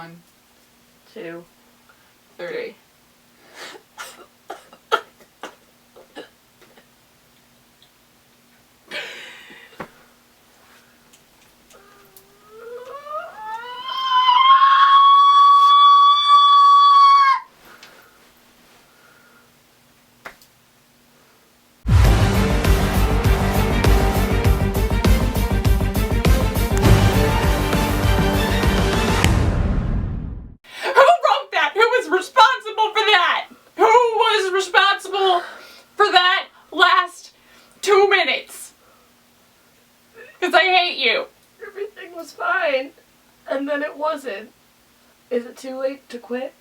1, 2, 3. And then it wasn't. Is it too late to quit?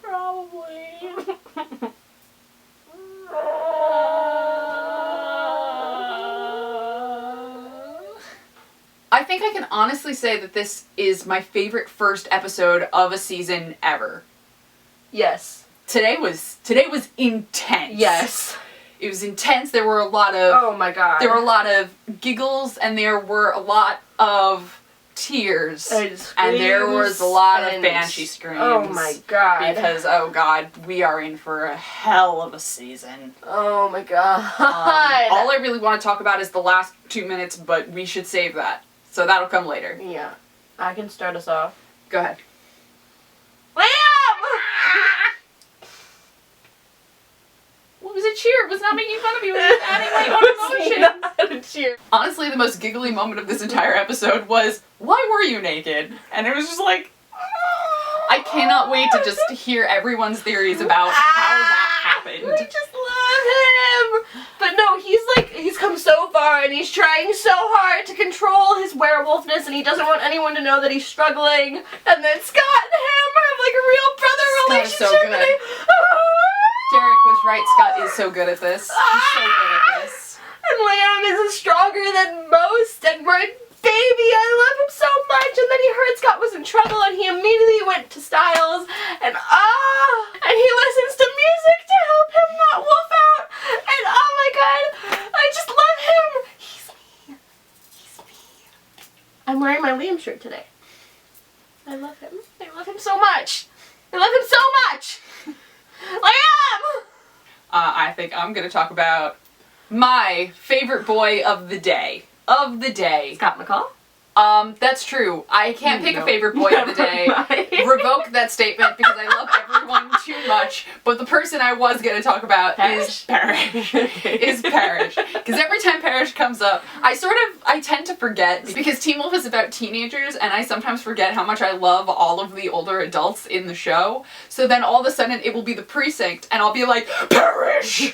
Probably. I think I can honestly say that this is my favorite first episode of a season ever. Yes. Today was intense. Yes. It was intense. There were a lot of... Oh my god. There were a lot of giggles, and there were a lot of tears. And there was a lot of banshee screams. Oh my god. Because, oh god, we are in for a hell of a season. Oh my god. All I really want to talk about is the last 2 minutes, but we should save that. So that'll come later. Yeah. I can start us off. Go ahead. What was a cheer? It was not making fun of you. It was adding my own emotion. Not a cheer. Honestly, the most giggly moment of this entire episode was, why were you naked? And it was just like, I cannot wait to just hear everyone's theories about how that happened. We just love him. But no, he's come so far and he's trying so hard to control his werewolfness and he doesn't want anyone to know that he's struggling. And then Scott and him have like a real brother relationship. So good. Derek was right, Scott is so good at this. He's so good at this. And Liam is stronger than most, and my baby, I love him so much. And then he heard Scott was in trouble, and he immediately went to Styles, and he listens to music to help him not wolf out. And oh my god, I just love him. He's me. He's me. I'm wearing my Liam shirt today. I love him. I love him so much. I love him so much. Liam! I think I'm gonna talk about my favorite boy of the day. Scott McCall? That's true. I can't pick a favorite boy of the day. Revoke that statement because I love everyone too much. But the person I was gonna talk about is Parish. Is Parish. Because every time Parish comes up, I tend to forget because Teen Wolf is about teenagers and I sometimes forget how much I love all of the older adults in the show. So then all of a sudden it will be the precinct and I'll be like, Parish!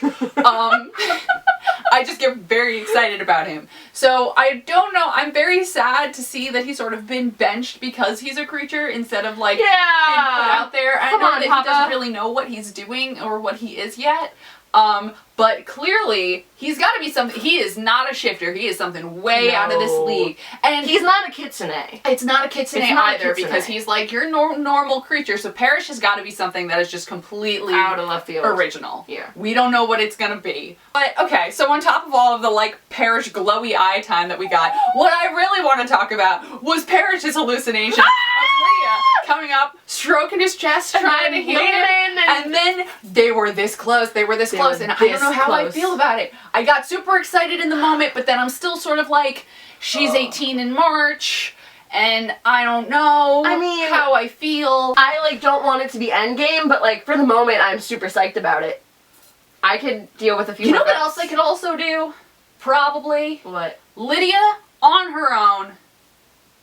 I just get very excited about him. So I don't know, I'm very sad to see that he's sort of been benched because he's a creature instead of like being put out there. I know that he doesn't really know what he's doing or what he is yet. But clearly he's got to be something. He is not a shifter. He is something way out of this league. And he's not a kitsune. It's not a kitsune either because he's like your normal creature. So Parish has got to be something that is just completely out of left field. Original. Yeah. We don't know what it's gonna be. But okay, so on top of all of the like Parish glowy eye time that we got, what I really want to talk about was Parish's hallucination of Leah coming up, stroking his chest, trying to heal him, and then they were this close. They were this close, and I don't know how I feel about it. I got super excited in the moment, but then I'm still sort of like, she's 18 in March, and I don't know how I feel. I like don't want it to be endgame, but like for the moment I'm super psyched about it. I could deal with a few. You know what else I could also do? Probably. What? Lydia on her own.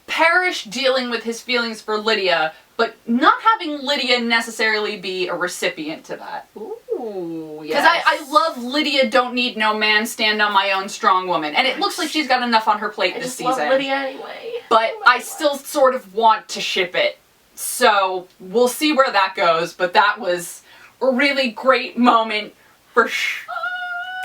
Parish dealing with his feelings for Lydia, but not having Lydia necessarily be a recipient to that. Ooh, yes. Because I love Lydia don't need no man, stand on my own strong woman. And it looks like she's got enough on her plate this season. I love Lydia anyway. But I still sort of want to ship it. So we'll see where that goes, but that was a really great moment for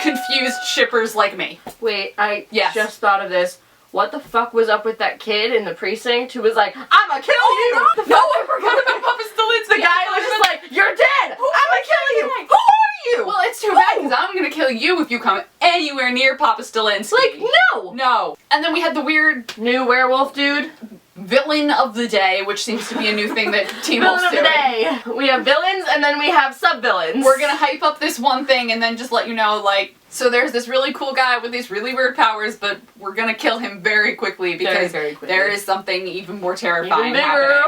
confused shippers like me. Wait, I just thought of this. What the fuck was up with that kid in the precinct who was like, I'ma kill you! No, I forgot about Papa Stilinski. The guy was just like, you're dead! I'ma kill you! Who are you? Well, it's too bad because I'm gonna kill you if you come anywhere near Papa Stilinski. Like, no! No. And then we had the weird new werewolf dude. villain of the day, which seems to be a new thing that Team Villain Wolf's of the doing. day. We have villains and then we have sub-villains. We're gonna hype up this one thing and then just let you know, like, so there's this really cool guy with these really weird powers, but we're gonna kill him very quickly because very quickly. there is something even more terrifying Even bigger.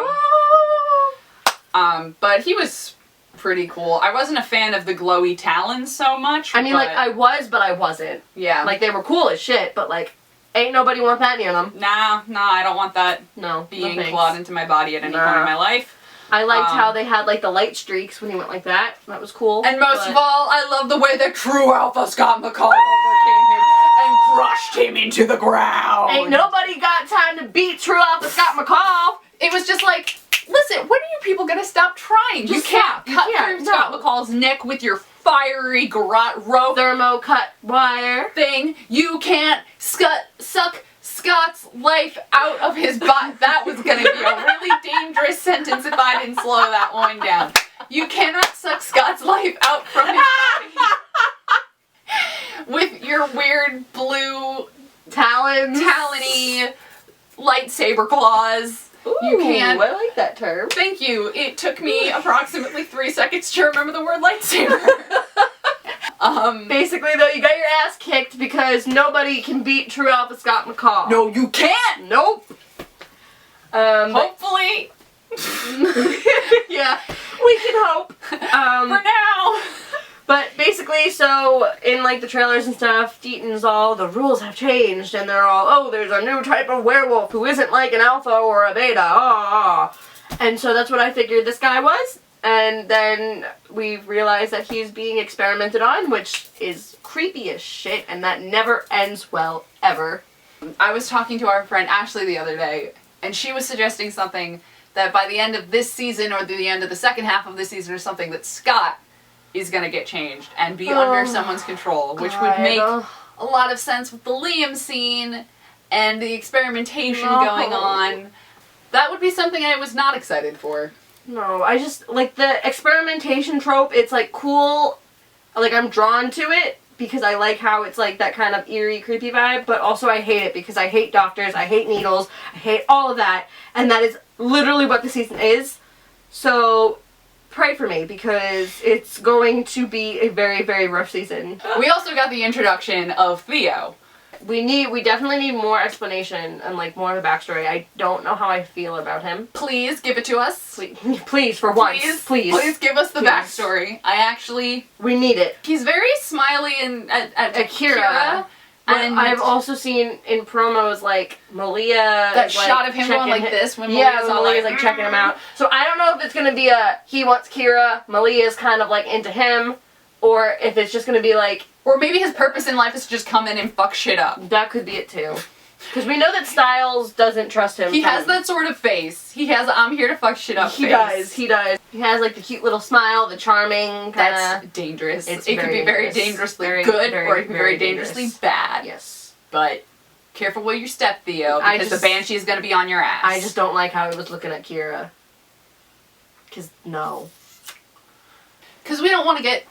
happening. But he was pretty cool. I wasn't a fan of the glowy talons so much. I mean, but like, I was, but I wasn't. yeah. Like, they were cool as shit, but, like, ain't nobody want that near them. Nah, I don't want that No, being no thanks. clawed into my body at any point in my life. I liked how they had, like, the light streaks when he went like that. That was cool. And most of all, I love the way that true alpha Scott McCall overcame him and crushed him into the ground. Ain't nobody got time to beat true alpha Scott McCall. It was just like, listen, when are you people gonna stop trying? You can't cut through Scott McCall's neck with your fiery garrote rope Thermo cut wire thing. You can't suck Scott's life out of his butt. That was gonna be a really dangerous sentence if I didn't slow that one down. You cannot suck Scott's life out from his body with your weird blue talony lightsaber claws. Ooh, You can't. I like that term. Thank you. It took me approximately 3 seconds to remember the word lightsaber. Basically, though, you got your ass kicked because nobody can beat true alpha Scott McCall. No, you can't. Nope. Hopefully. Yeah, we can hope. For now. But basically, so in like the trailers and stuff, Deaton's all, the rules have changed, and they're all, oh, there's a new type of werewolf who isn't like an alpha or a beta, And so that's what I figured this guy was, and then we realized that he's being experimented on, which is creepy as shit, and that never ends well, ever. I was talking to our friend Ashley the other day, and she was suggesting something that by the end of this season, or the end of the second half of this season or something, that Scott is gonna get changed and be under someone's control, which would make a lot of sense with the Liam scene and the experimentation going on. That would be something I was not excited for. No, I just, like, the experimentation trope, it's, like, cool. Like, I'm drawn to it because I like how it's, like, that kind of eerie, creepy vibe, but also I hate it because I hate doctors, I hate needles, I hate all of that, and that is literally what the season is. So pray for me because it's going to be a very, very rough season. We also got the introduction of Theo. We definitely need more explanation and like more of a backstory. I don't know how I feel about him. Please give it to us. Please for once. Please give us the backstory. We need it. He's very smiley and at Kira. And I've also seen in promos like Malia that shot of him going like this when Malia's like checking him out. So I don't know if it's gonna be he wants Kira, Malia's kind of like into him, or if it's just gonna be like, or maybe his purpose in life is to just come in and fuck shit up. That could be it too. Because we know that Styles doesn't trust him. He has that sort of face. He has I'm here to fuck shit up face. He does. He has like the cute little smile, the charming kinda. That's dangerous. It could be very dangerously good or it could be very dangerously bad. Yes. But careful where you step, Theo, because the banshee is going to be on your ass. I just don't like how he was looking at Kira. Because no. Because we don't want to get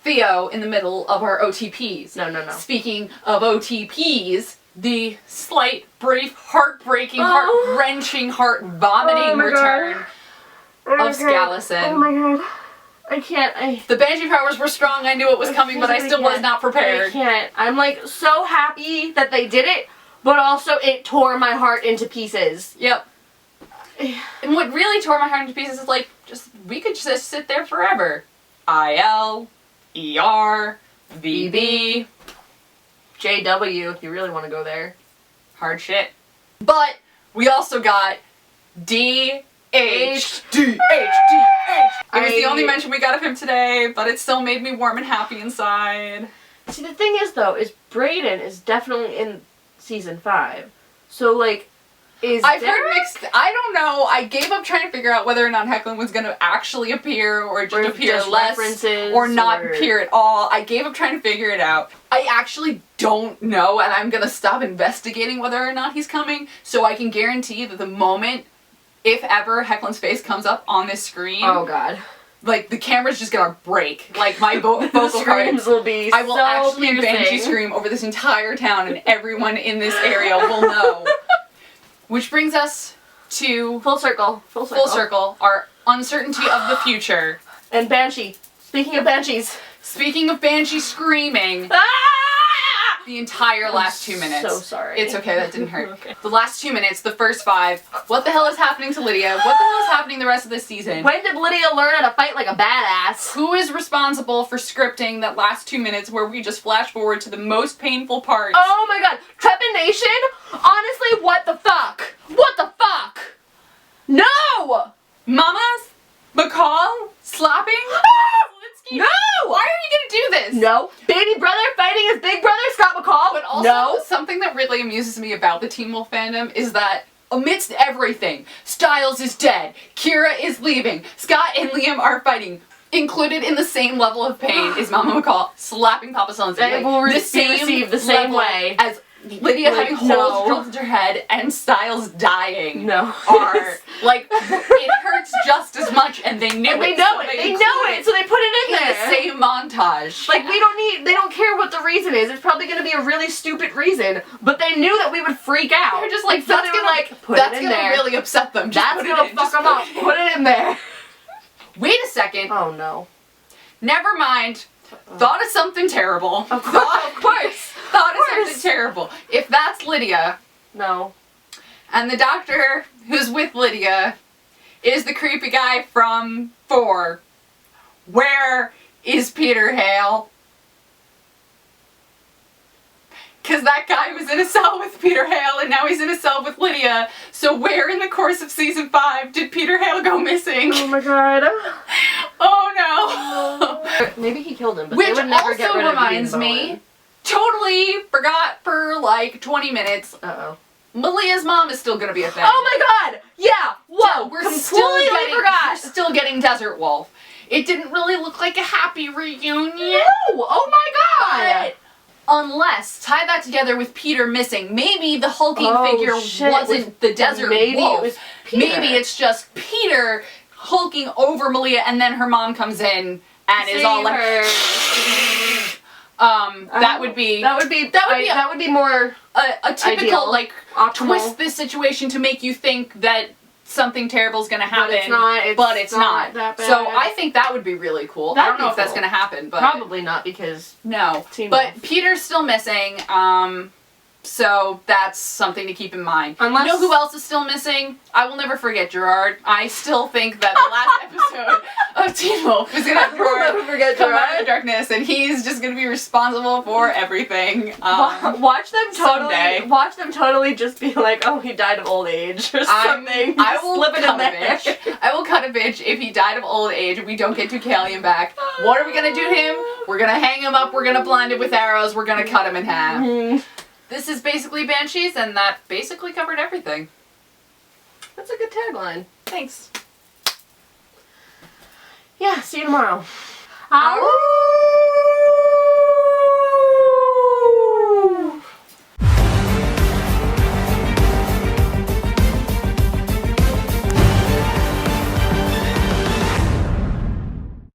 Theo in the middle of our OTPs. No. Speaking of OTPs, the slight, brief, heartbreaking, heart-wrenching, heart-vomiting return of Skallison. Oh my god. I can't. The banshee powers were strong, I knew it was coming, but I still was not prepared. I can't. I'm like so happy that they did it, but also it tore my heart into pieces. Yep. And what really tore my heart into pieces is like, we could just sit there forever. IL, ER, VB, JW, if you really want to go there. Hard shit. But we also got DH. It was the only mention we got of him today, but it still made me warm and happy inside. See, the thing is, though, is Brayden is definitely in season 5. So, like, I've heard mixed. I don't know. I gave up trying to figure out whether or not Hecklin was going to actually appear or just appear less or not appear at all. I gave up trying to figure it out. I actually don't know, and I'm going to stop investigating whether or not he's coming, so I can guarantee that the moment, if ever, Hecklin's face comes up on this screen, oh god, like the camera's just gonna break. Like my vocal screams will be. I will so actually piercing. banshee scream over this entire town, and everyone in this area will know. Which brings us to Full circle. our uncertainty of the future. And Banshee. Speaking of banshees. Speaking of Banshee screaming, Ah! the entire last 2 minutes. So sorry. It's okay, that didn't hurt. Okay. The last 2 minutes, the first 5. What the hell is happening to Lydia? What the hell is happening the rest of this season? When did Lydia learn how to fight like a badass? Who is responsible for scripting that last 2 minutes where we just flash forward to the most painful parts? Oh my god. Trepanation? Honestly, what the fuck? What the fuck? No! Mama? McCall? Slapping? No! Why are you gonna do this? No. Baby brother fighting his big brother, Scott McCall? But also, no. something that really amuses me about the Teen Wolf fandom is that amidst everything, Styles is dead, Kira is leaving, Scott and Liam are fighting. Included in the same level of pain is Mama McCall slapping Papa Sons. They will be received the same way as Lydia Like, having holes no. drilled into her head and Styles dying. No. Are like it hurts just as much, and they knew And it. they know so it. They included know it, so they put it in in the there. same montage. Like, they don't care what the reason is. It's probably gonna be a really stupid reason, but they knew that we would freak out. They're just like, so that's they gonna were like, put that's it in gonna there. really upset them. Just That's put it gonna in. fuck Just them put up. it in. Put it in there. Wait a second. Oh no. Never mind. Thought of something terrible. Of course. Thought of something terrible. If that's Lydia, No. and the doctor who's with Lydia is the creepy guy from 4, where is Peter Hale? Because that guy was in a cell with Peter Hale, and now he's in a cell with Lydia. So where in the course of season 5 did Peter Hale go missing? Oh my god. Oh no! Maybe he killed him, but Which they would never also get rid of reminds Dean me, Bowen. totally forgot for like 20 minutes, Uh-oh. Malia's mom is still gonna be a thing. Oh my god! Yeah! Whoa! We're completely forgot! We're still getting Desert Wolf. It didn't really look like a happy reunion. No! Oh my god! But unless, tie that together with Peter missing, maybe the hulking figure shit, wasn't the Desert maybe Wolf. it was Peter. Maybe it's just Peter hulking over Malia, and then her mom comes in and is all like, that would be more a typical ideal. like optimal. twist this situation to make you think that something terrible is going to happen, But it's not that bad. So I think that would be really cool. I That'd don't know be if that's cool. going to happen, but Probably not, because no. Teen But Wolf. Peter's still missing, so that's something to keep in mind. Unless- You know who else is still missing? I will never forget Gerard. I still think that the last episode of Teen Wolf is going to have I will Gerard never forget come out of Gerard. the darkness, and he's just going to be responsible for everything. Watch them someday. totally just be like, oh, he died of old age or something. I Just will slip it in cut a there. bitch. I will cut a bitch if he died of old age and we don't get Deucalion back. What are we gonna do to him? We're gonna hang him up, we're gonna blind him with arrows, we're gonna cut him in half. Mhm. This is basically Banshees, and that basically covered everything. That's a good tagline. Thanks. Yeah, see you tomorrow. Ow.